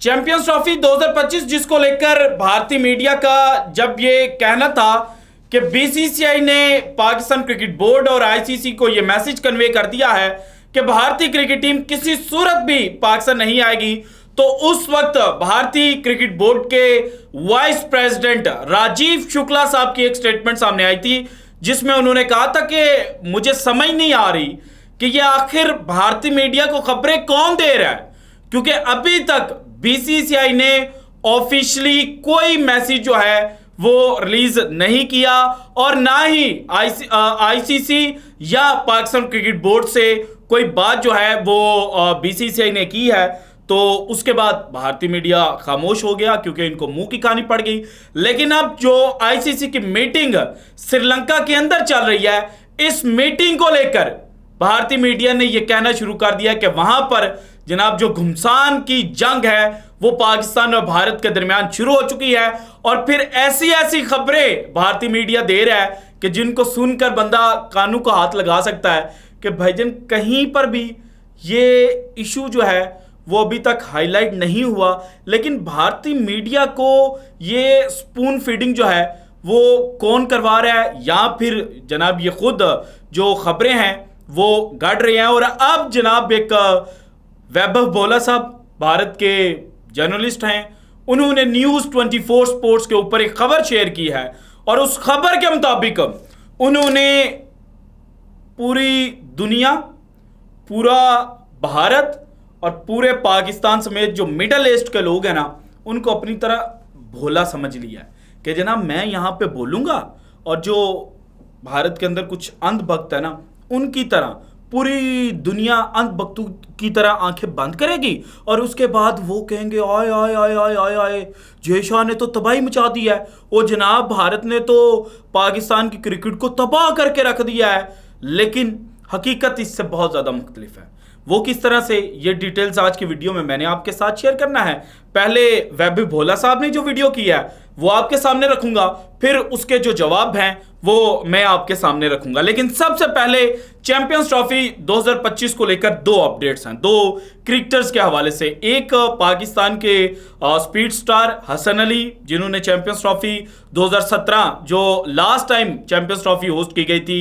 Champions trophy 2025 जिसको लेकर भारतीय मीडिया का जब ये कहना था कि बीसीसीआई ने पाकिस्तान क्रिकेट बोर्ड और आईसीसी को ये मैसेज कन्वे कर दिया है कि भारतीय क्रिकेट टीम किसी सूरत भी पाकिस्तान नहीं आएगी, तो उस वक्त भारतीय क्रिकेट बोर्ड के वाइस प्रेसिडेंट राजीव शुक्ला साहब की एक स्टेटमेंट सामने आई थी जिसमें उन्होंने कहा था कि मुझे समझ नहीं आ रही कि ये आखिर भारतीय मीडिया को खबरें कौन दे रहा है, क्योंकि अभी तक बीसीसीआई ने ऑफिशियली कोई मैसेज जो है वो रिलीज नहीं किया और ना ही आईसीसी या पाकिस्तान क्रिकेट बोर्ड से कोई बात जो है वो बीसीसीआई ने की है। तो उसके बाद भारतीय मीडिया खामोश हो गया क्योंकि इनको मुंह की कहानी पड़ गई। लेकिन अब जो आईसीसी की मीटिंग श्रीलंका के अंदर चल रही है, इस मीटिंग को लेकर भारतीय मीडिया ने यह कहना शुरू कर दिया कि वहां पर जनाब जो घुमसान की जंग है वो पाकिस्तान और भारत के दरमियान शुरू हो चुकी है। और फिर ऐसी ऐसी खबरें भारतीय मीडिया दे रहा है कि जिनको सुनकर बंदा कानों को हाथ लगा सकता है कि भाईजान कहीं पर भी ये इशू जो है वो अभी तक हाईलाइट नहीं हुआ, लेकिन भारतीय मीडिया को ये स्पून फीडिंग जो है वो कौन करवा रहा है, या फिर जनाब ये खुद जो खबरें हैं वो गढ़ रहे हैं। और अब जनाब एक वैभव भोला साहब भारत के जर्नलिस्ट हैं, उन्होंने न्यूज़ 24 स्पोर्ट्स के ऊपर एक खबर शेयर की है और उस खबर के मुताबिक उन्होंने पूरी दुनिया, पूरा भारत और पूरे पाकिस्तान समेत जो मिडल ईस्ट के लोग हैं ना, उनको अपनी तरह भोला समझ लिया है कि जनाब मैं यहाँ पे बोलूँगा और जो भारत के अंदर कुछ अंधभक्त है ना, उनकी तरह पूरी दुनिया अंधभक्तों की तरह आंखें बंद करेगी और उसके बाद वो कहेंगे आए आए आए आए आए आए जय शाह ने तो तबाही मचा दी है, वो जनाब भारत ने तो पाकिस्तान की क्रिकेट को तबाह करके रख दिया है। लेकिन हकीकत इससे बहुत ज़्यादा मुख्तलिफ है। वो किस तरह से, ये डिटेल्स आज की वीडियो में मैंने आपके साथ शेयर करना है। पहले वैभव भोला साहब ने जो वीडियो किया है वो आपके सामने रखूंगा, फिर उसके जो जवाब हैं वो मैं आपके सामने रखूंगा। लेकिन सबसे पहले चैंपियंस ट्रॉफी 2025 को लेकर दो अपडेट्स हैं, दो क्रिकेटर्स के हवाले से। एक पाकिस्तान के स्पीड स्टार हसन अली, जिन्होंने चैंपियंस ट्रॉफी 2017 जो last time champions trophy host की गई थी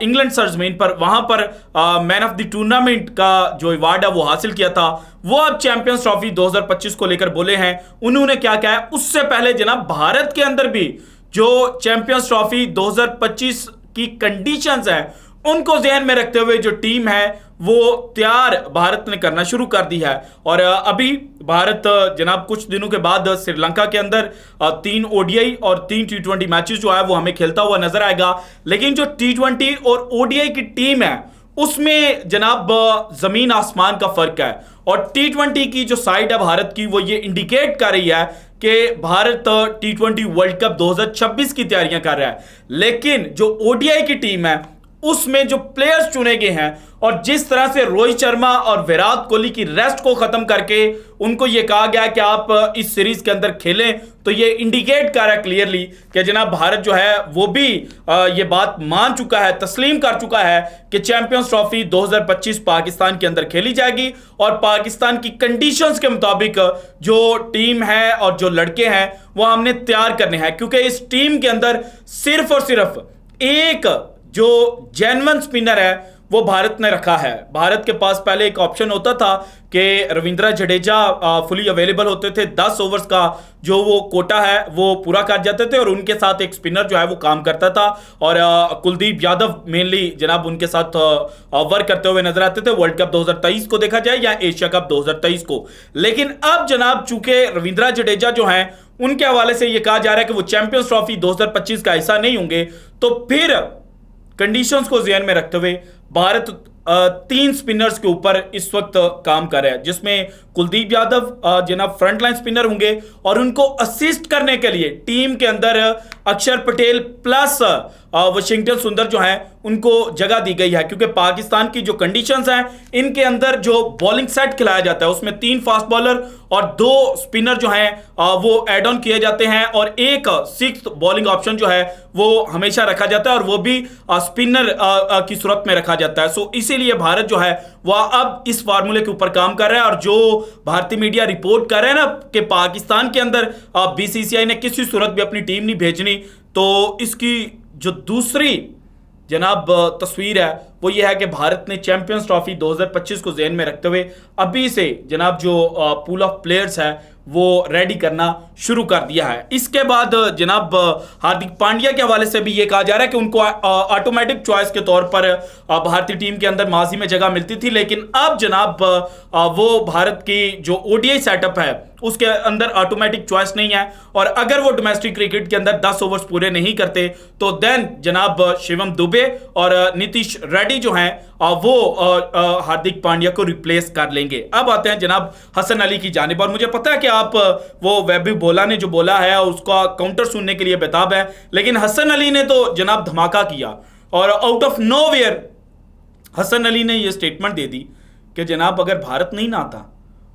इंग्लैंड सरजमीन पर, वहां पर मैन ऑफ द टूर्नामेंट का जो अवार्ड है वो हासिल किया था, वो अब चैंपियंस ट्रॉफी 2025 को लेकर बोले हैं। उन्होंने क्या कहा है, उससे पहले जनाब भारत के अंदर भी जो चैंपियंस ट्रॉफी 2025 की कंडीशंस हैं उनको ध्यान में रखते हुए जो टीम है वो तैयार भारत ने करना शुरू कर दी है। और अभी भारत जनाब कुछ दिनों के बाद श्रीलंका के अंदर 3 ओडीआई और 3 टी20 मैचेस जो है वो हमें खेलता हुआ नजर आएगा। लेकिन जो टी20 और ओडीआई की टीम है उसमें जनाब जमीन आसमान का फर्क है। और टी20 की जो साइड है भारत की वो ये इंडिकेट कर रही है कि भारत टी20 वर्ल्ड कप 2026 की तैयारियां कर रहा है। लेकिन जो ओडीआई की टीम है उसमें जो प्लेयर्स चुने गए हैं और जिस तरह से रोहित शर्मा और विराट कोहली की रेस्ट को खत्म करके उनको यह कहा गया कि आप इस सीरीज के अंदर खेलें, तो ये इंडिकेट कर रहा है क्लियरली कि जनाब भारत जो है वो भी ये बात मान चुका है, तस्लीम कर चुका है कि चैंपियंस ट्रॉफी 2025 पाकिस्तान के अंदर खेली जाएगी और पाकिस्तान की कंडीशंस के मुताबिक जो टीम है और जो लड़के हैं वो हमने तैयार करने हैं। क्योंकि इस टीम के अंदर सिर्फ और सिर्फ एक जो जेन्युइन स्पिनर है वो भारत ने रखा है। भारत के पास पहले एक ऑप्शन होता था कि रविंद्र जडेजा फुली अवेलेबल होते थे, 10 ओवर्स का जो वो कोटा है वो पूरा कर जाते थे और उनके साथ एक स्पिनर जो है वो काम करता था। और कुलदीप यादव मेनली जनाब उनके साथ वर्क करते हुए नजर आते थे, वर्ल्ड कप 2023 को देखा जाए या एशिया कप 2023 को। लेकिन अब जनाब चूंकि रविंद्र जडेजा जो हैं उनके हवाले से ये कहा जा रहा है कि वो चैंपियंस ट्रॉफी 2025 का हिस्सा नहीं होंगे, तो फिर कंडीशंस को ध्यान में रखते हुए भारत 3 स्पिनर्स के ऊपर इस वक्त काम कर रहा है, जिसमें कुलदीप यादव जनाब फ्रंटलाइन स्पिनर होंगे और उनको असिस्ट करने के लिए टीम के अंदर अक्षर पटेल प्लस वाशिंगटन सुंदर जो हैं उनको जगह दी गई है। क्योंकि पाकिस्तान की जो कंडीशंस हैं इनके अंदर जो बॉलिंग सेट खिलाया जाता है उसमें 3 फास्ट बॉलर और 2 स्पिनर जो हैं वो एड ऑन किए जाते हैं और एक 6th बॉलिंग ऑप्शन जो है वो हमेशा रखा जाता है और वो भी स्पिनर की सूरत में रखा जाता है। सो इसीलिए भारत जो है वह अब इस फार्मूले के ऊपर काम कर रहा है और जो भारतीय मीडिया रिपोर्ट कर रहे हैं ना कि पाकिस्तान के अंदर बीसीसीआई ने किसी सूरत भी अपनी टीम नहीं भेजनी, तो इसकी जो दूसरी जनाब तस्वीर है वो ये है कि भारत ने चैंपियंस ट्रॉफी 2025 को ज़हन में रखते हुए अभी से जनाब जो पूल ऑफ प्लेयर्स है वो रेडी करना शुरू कर दिया है। इसके बाद जनाब हार्दिक पांड्या के हवाले से भी ये कहा जा रहा है कि उनको ऑटोमेटिक चॉइस के तौर पर भारतीय टीम के अंदर माजी में जगह मिलती थी, लेकिन अब जनाब वो भारत की जो ओडीआई सेटअप है उसके अंदर ऑटोमेटिक चॉइस नहीं है, और अगर वो डोमेस्टिक क्रिकेट के अंदर 10 ओवर्स पूरे नहीं करते तो देन जनाब शिवम दुबे और नीतीश रेड्डी जो हैं वो हार्दिक पांड्या को रिप्लेस कर लेंगे। अब आते हैं जनाब हसन अली की जानिब, और मुझे पता है कि आप वो वैभव भोला ने जो बोला है उसका काउंटर सुनने के लिए बेताब है, लेकिन हसन अली ने तो जनाब धमाका किया और out of nowhere Hasan Ali ने यह स्टेटमेंट दे दी कि जनाब अगर भारत नहीं ना आता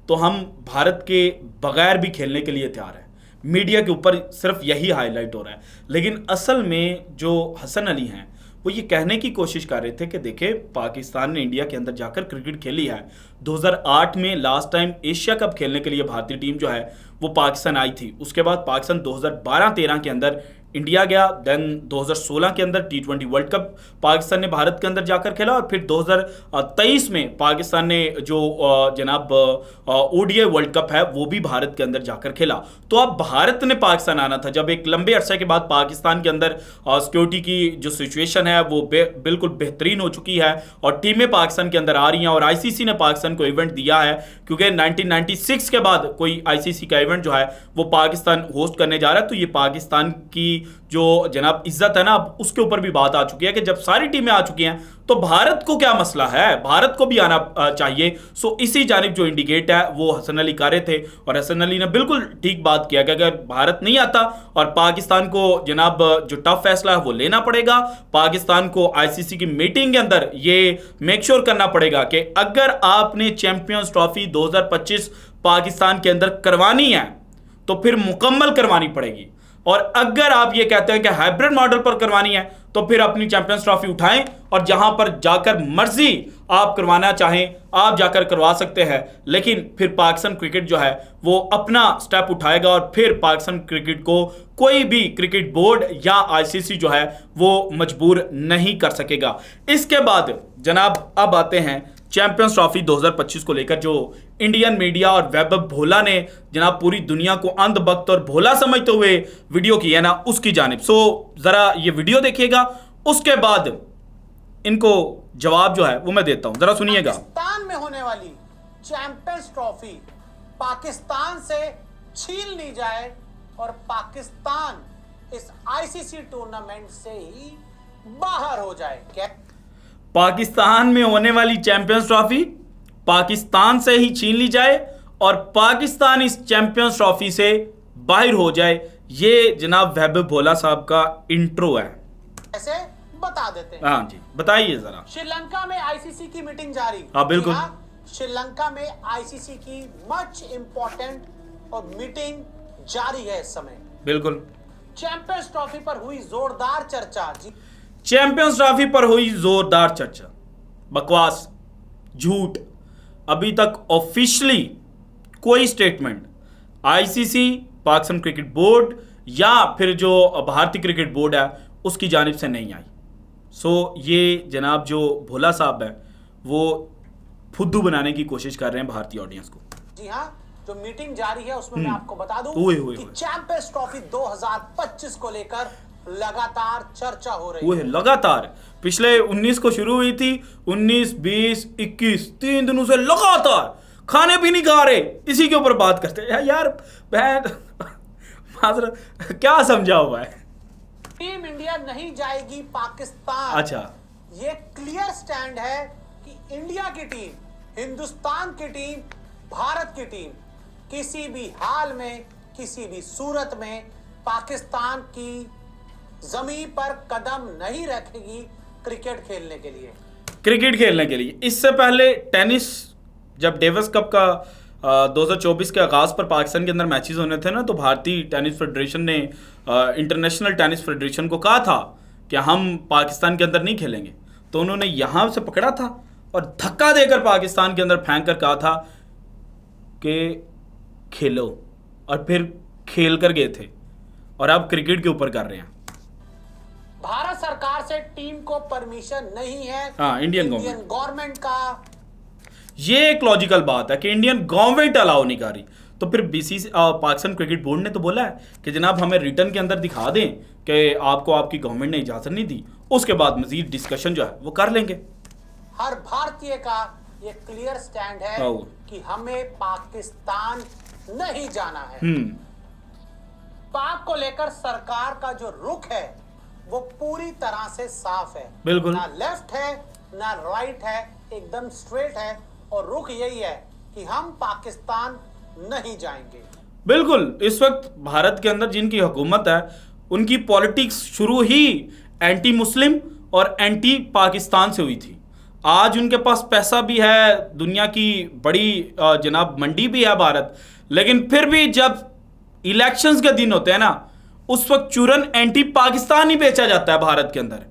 तो हम भारत के बगैर भी खेलने के लिए तैयार हैं। मीडिया के ऊपर सिर्फ यही हाईलाइट हो रहा है, लेकिन असल में जो हसन अली हैं वो ये कहने की कोशिश कर रहे थे कि देखें पाकिस्तान ने इंडिया के अंदर जाकर क्रिकेट खेली है। 2008 में लास्ट टाइम एशिया कप खेलने के लिए भारतीय टीम जो है वो पाकिस्तान आई थी। उसके बाद पाकिस्तान 2012-13 के अंदर इंडिया गया, देन 2016 के अंदर T20 वर्ल्ड कप पाकिस्तान ने भारत के अंदर जाकर खेला, और फिर 2023 में पाकिस्तान ने जो जनाब ओडीआई वर्ल्ड कप है वो भी भारत के अंदर जाकर खेला। तो अब भारत ने पाकिस्तान आना था जब एक लंबे अरसे के बाद पाकिस्तान के अंदर सिक्योरिटी की जो सिचुएशन है वो बिल्कुल बेहतरीन हो चुकी है और टीमें पाकिस्तान के अंदर आ रही हैं, और आईसीसी ने पाकिस्तान को इवेंट दिया है क्योंकि 1996 के बाद कोई आईसीसी का इवेंट जो है वो पाकिस्तान होस्ट करने जा रहा है। तो ये पाकिस्तान की जो जनाब इज्जत है ना अब उसके ऊपर भी बात आ चुकी है कि जब सारी टीमें आ चुकी हैं तो भारत को क्या मसला है, भारत को भी आना चाहिए। सो इसी जानिब जो इंडिकेट है वो हसन अली कर रहे थे, और हसन अली ने बिल्कुल ठीक बात किया कि अगर भारत नहीं आता और पाकिस्तान को जनाब जो टफ फैसला है वो लेना पड़ेगा, पाकिस्तान को आईसीसी की मीटिंग के अंदर ये मेक श्योर करना पड़ेगा कि अगर आपने चैंपियंस ट्रॉफी 2025 पाकिस्तान के अंदर करवानी है तो फिर मुकम्मल करवानी पड़ेगी, और अगर आप ये कहते हैं कि हाइब्रिड मॉडल पर करवानी है तो फिर अपनी चैंपियंस ट्रॉफी उठाएं और जहां पर जाकर मर्जी आप करवाना चाहें आप जाकर करवा सकते हैं, लेकिन फिर पाकिस्तान क्रिकेट जो है वो अपना स्टेप उठाएगा और फिर पाकिस्तान क्रिकेट को कोई भी क्रिकेट बोर्ड या आईसीसी जो है वो मजबूर नहीं कर सकेगा। इसके बाद जनाब अब आते हैं चैंपियंस ट्रॉफी 2025 को लेकर जो इंडियन मीडिया और वैभव भोला ने जनाब पूरी दुनिया को अंधभक्त और भोला समझते हुए वीडियो की है ना उसकी जानिब। सो जरा ये वीडियो देखिएगा, उसके बाद इनको जवाब जो है वो मैं देता हूं, जरा सुनिएगा। पाकिस्तान में होने वाली चैंपियंस ट्रॉफी पाकिस्तान से छीन ली जाए और पाकिस्तान इस आईसीसी टूर्नामेंट से ही बाहर हो जाए। क्या पाकिस्तान में होने वाली चैंपियंस ट्रॉफी पाकिस्तान से ही छीन ली जाए और पाकिस्तान इस चैंपियंस ट्रॉफी से बाहर हो जाए, ये जनाब वैभव भोला साहब का इंट्रो है। ऐसे बता देते हैं। हाँ जी बताइए जरा। श्रीलंका में आईसीसी की मीटिंग जारी। हाँ बिल्कुल। श्रीलंका में आईसीसी की मच इंपॉर्टेंट और मीटिंग जारी है इस समय। बिल्कुल। चैंपियंस ट्रॉफी पर हुई जोरदार चर्चा। चैंपियंस ट्रॉफी पर हुई जोरदार चर्चा, बकवास, झूठ। अभी तक ऑफिशियली कोई statement ICC, Pakistan cricket board या फिर जो भारतीय क्रिकेट बोर्ड है उसकी जानिब से नहीं आई। सो ये जनाब जो भोला साहब है वो फुद्दू बनाने की कोशिश कर रहे हैं भारतीय ऑडियंस को। जी हाँ, जो मीटिंग जारी है उसमें मैं आपको बता दूं कि चैंपियंस ट्रॉफी 2025 को लेकर लगातार चर्चा हो रही है। वो है लगातार, पिछले 19 को शुरू हुई थी, 19, 20, 21 3 दिनों से लगातार खाने भी नहीं खा रहे, इसी के ऊपर बात करते हैं। यार क्या समझा हुआ है। टीम इंडिया नहीं जाएगी पाकिस्तान। अच्छा, ये क्लियर स्टैंड है कि इंडिया की टीम, हिंदुस्तान की टीम, भारत की टीम किसी भी हाल में, किसी भी सूरत में पाकिस्तान की जमीन पर कदम नहीं रखेगी क्रिकेट खेलने के लिए। क्रिकेट खेलने के लिए इससे पहले टेनिस, जब डेविस कप का 2024 के आगाज पर पाकिस्तान के अंदर मैचेस होने थे ना, तो भारतीय टेनिस फेडरेशन ने इंटरनेशनल टेनिस फेडरेशन को कहा था कि हम पाकिस्तान के अंदर नहीं खेलेंगे, तो उन्होंने यहाँ से पकड़ा था और धक्का देकर पाकिस्तान के अंदर फेंक कर कहा था कि खेलो, और फिर खेल कर गए थे और अब क्रिकेट के ऊपर कर रहे हैं। भारत सरकार से टीम को परमिशन नहीं है। हाँ, इंडियन गवर्नमेंट का ये एक लॉजिकल बात है कि इंडियन गवर्नमेंट अलाउ नहीं कर रही, तो फिर पाकिस्तान क्रिकेट बोर्ड ने तो बोला है कि जनाब हमें रिटर्न के अंदर दिखा दें कि आपको आपकी गवर्नमेंट ने इजाजत नहीं दी, उसके बाद मजीद डिस्कशन जो है वो कर लेंगे। हर भारतीय का ये क्लियर स्टैंड है कि हमें पाकिस्तान नहीं जाना है। पाक को लेकर सरकार का जो रुख है वो पूरी तरह से साफ है, बिल्कुल ना लेफ्ट है ना राइट है, एकदम स्ट्रेट है, और रुख यही है कि हम पाकिस्तान नहीं जाएंगे। बिल्कुल, इस वक्त भारत के अंदर जिनकी हुकूमत है उनकी पॉलिटिक्स शुरू ही एंटी मुस्लिम और एंटी पाकिस्तान से हुई थी। आज उनके पास पैसा भी है, दुनिया की बड़ी जनाब मंडी भी है भारत, लेकिन फिर भी जब इलेक्शंस के दिन होते हैं ना, उस वक्त चूरन एंटी पाकिस्तान ही बेचा जाता है भारत के अंदर,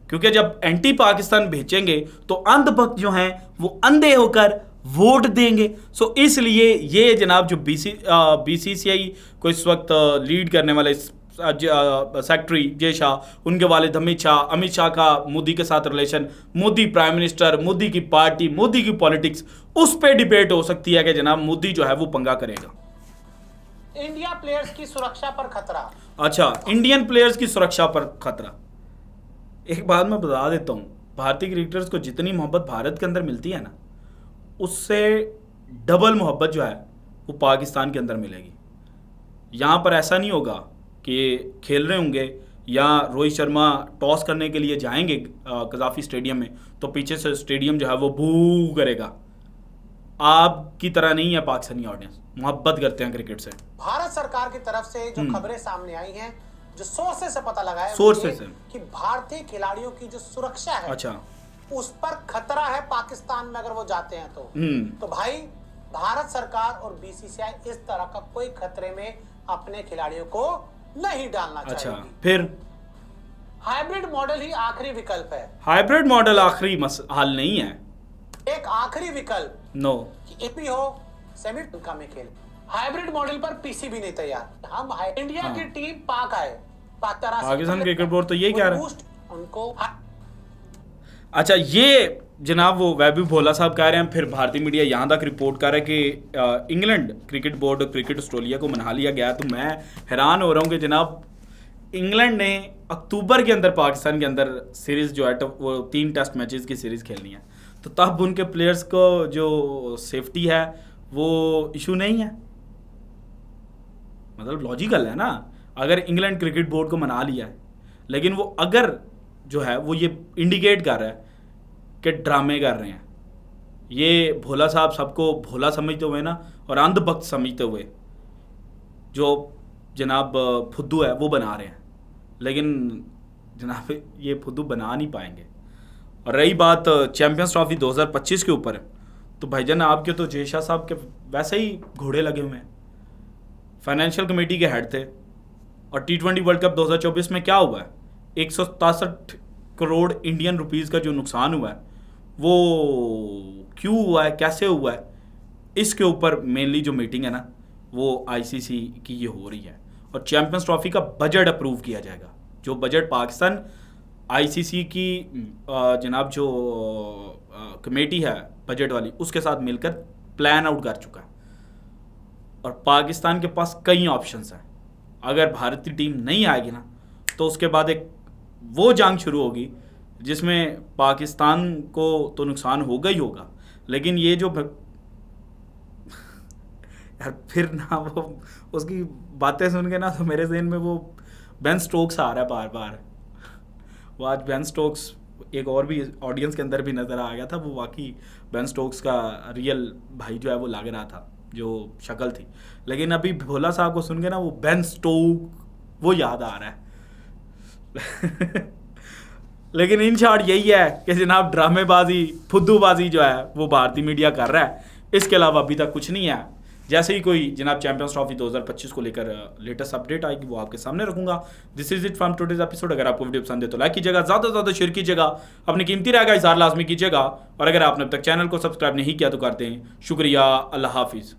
क्योंकि जब एंटी पाकिस्तान बेचेंगे तो अंधभक्त जो हैं वो अंधे होकर वोट देंगे। सो इसलिए ये जनाब जो बीसीसीआई को इस वक्त लीड करने वाले सेक्रेटरी जय शाह, उनके वालिद अमित शाह का मोदी के साथ relation, Modi prime minister, Modi की पार्टी, मोदी की पॉलिटिक्स, उस पर डिबेट हो सकती है कि जनाब मोदी जो है वो पंगा करेगा। इंडिया प्लेयर्स की सुरक्षा पर खतरा। अच्छा, इंडियन प्लेयर्स की सुरक्षा पर खतरा। एक बात मैं बता देता हूँ, भारतीय क्रिकेटर्स को जितनी मोहब्बत भारत के अंदर मिलती है ना, उससे डबल मोहब्बत जो है वो पाकिस्तान के अंदर मिलेगी। यहाँ पर ऐसा नहीं होगा कि खेल रहे होंगे या रोहित शर्मा टॉस करने के लिए जाएंगे कजाफी स्टेडियम में, तो पीछे से स्टेडियम जो है वो बू करेगा। आपकी तरह नहीं है पाकिस्तानी ऑडियंस, मोहब्बत करते हैं क्रिकेट से। भारत सरकार की तरफ से जो खबरें सामने आई हैं, जो सोर्सेस से पता लगा है कि भारतीय खिलाड़ियों की जो सुरक्षा है, अच्छा, उस पर खतरा है पाकिस्तान में अगर वो जाते हैं तो भाई भारत सरकार और बीसीसीआई इस तरह का कोई खतरे में अपने खिलाड़ियों को नहीं डालना चाहेगी। अच्छा, फिर हाइब्रिड मॉडल ही आखिरी विकल्प है। हाइब्रिड मॉडल आखिरी हल नहीं है, एक आखिरी विकल्प नो कि एपी हो सेमीफाइनल में खेले। हाइब्रिड मॉडल पर पीसीबी नहीं तैयार। हम इंडिया की टीम पाक आए, पाकिस्तान क्रिकेट बोर्ड तो यही कह रहा है उनको। अच्छा, ये जनाब वो वैभव भोला साहब कह रहे हैं, फिर भारतीय मीडिया यहाँ तक रिपोर्ट कर रहा है कि इंग्लैंड क्रिकेट बोर्ड और क्रिकेट ऑस्ट्रेलिया को मना लिया गया। तो मैं हैरान हो रहा हूँ कि जनाब इंग्लैंड ने अक्टूबर के अंदर पाकिस्तान के अंदर सीरीज़ जो है वो 3 टेस्ट मैचेस की सीरीज़ खेलनी है, तो तब उनके प्लेयर्स को जो सेफ्टी है वो इशू नहीं है। मतलब लॉजिकल है ना, अगर इंग्लैंड क्रिकेट बोर्ड को मना लिया है, लेकिन वो अगर जो है वो ये इंडिकेट कर रहा है कि ड्रामे कर रहे हैं, ये भोला साहब सबको भोला समझते हुए ना और अंधभक्त समझते हुए जो जनाब फुद्दू है वो बना रहे हैं, लेकिन जनाब ये फुद्दू बना नहीं पाएंगे। और रही बात चैंपियंस ट्रॉफी 2025 के ऊपर, तो भाईजान आपके तो जय शाह साहब के वैसे ही घोड़े लगे हुए हैं, फाइनेंशियल कमेटी के हेड थे, और T20 वर्ल्ड कप 2024 में क्या हुआ है, 167 करोड़ इंडियन रुपीस का जो नुकसान हुआ है वो क्यों हुआ है, कैसे हुआ है, इसके ऊपर मेनली जो मीटिंग है ना वो ICC की ये हो रही है। और चैंपियंस ट्रॉफी का बजट अप्रूव किया जाएगा, जो बजट पाकिस्तान ICC की जनाब जो कमेटी है बजट वाली, उसके साथ मिलकर प्लान आउट कर चुका है। और पाकिस्तान के पास कई ऑप्शंस हैं। अगर भारतीय टीम नहीं आएगी ना, तो उसके बाद एक वो जंग शुरू होगी जिसमें पाकिस्तान को तो नुकसान होगा ही होगा, लेकिन ये जो यार फिर ना वो उसकी बातें सुन के ना तो मेरे ज़हन में वो बेन स्टोक्स आ रहा है बार बार। वो आज बेन स्टोक्स एक और भी ऑडियंस के अंदर भी नज़र आ गया था, वो वाकई बेन स्टोक्स का रियल भाई जो है वो लग रहा था, जो शक्ल थी। लेकिन अभी भोला साहब को सुन के ना वो बेन स्टोक वो याद आ रहा है। लेकिन इन शॉर्ट यही है कि जनाब ड्रामेबाजी फुद्दूबाजी जो है वो भारतीय मीडिया कर रहा है, इसके अलावा अभी तक कुछ नहीं है। जैसे ही कोई जनाब चैंपियंस ट्रॉफी 2025 को लेकर लेटेस्ट अपडेट आएगी वो आपके सामने रखूंगा। This is it from today's episode. अगर आपको वीडियो पसंद है तो लाइक कीजिएगा, ज़्यादा से ज़्यादा शेयर कीजिएगा, अपनी कीमती राय का इज़हार लाजमी कीजिएगा, और अगर आपने अब तक चैनल को सब्सक्राइब नहीं किया तो करते हैं। शुक्रिया, अल्लाह हाफिज़।